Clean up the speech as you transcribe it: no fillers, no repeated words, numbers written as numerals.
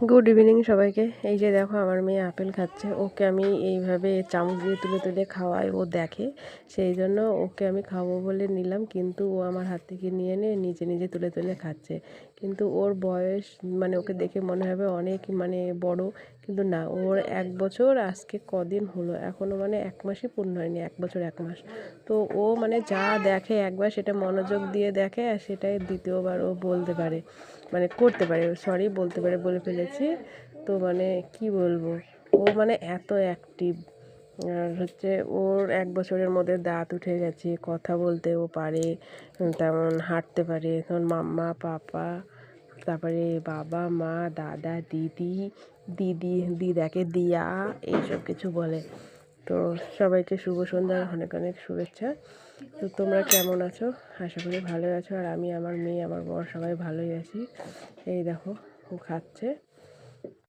Good evening সবাইকে। এই যে দেখো আমার মেয়ে আপেল খাচ্ছে, ওকে আমি এইভাবে চামচ দিয়ে তুলে তুলে খাওয়াই, ও দেখে, সেই জন্য ওকে আমি খাবো বলে নিলাম, কিন্তু ও আমার হাত থেকে নিয়ে নিয়ে নিজে নিজে তুলে তুলে খাচ্ছে। কিন্তু ওর বয়স মানে ওকে দেখে মনে হবে অনেক মানে বড়, কিন্তু না, ওর 1 বছর আজকে কদিন হলো, এখনও মানে 1 মাসই পূর্ণ হয়নি, 1 বছর 1 মাস। তো ও মানে যা দেখে একবার সেটা মনোযোগ দিয়ে দেখে, আর সেটাই দ্বিতীয়বার ও বলতে পারে, মানে করতে পারে, সরি বলতে পারে, বলে ফেলেছি। তো মানে কি বলবো, ও মানে এত অ্যাক্টিভ। আর হচ্ছে ওর 1 বছরের মধ্যে দাঁত উঠে গেছে, কথা বলতেও পারে, তেমন হাঁটতে পারে, তখন মাম্মা পাপা, তারপরে বাবা মা দাদা দিদি, দিদি দিদাকে দিয়া, এইসব কিছু বলে। তো সবাইকে শুভ সন্ধ্যার অনেক অনেক শুভেচ্ছা। তো তোমরা কেমন আছো? আশা করি ভালো আছো। আর আমি, আমার মেয়ে, আমার বর সবাই ভালোই আছি। এই দেখো ও খাচ্ছে।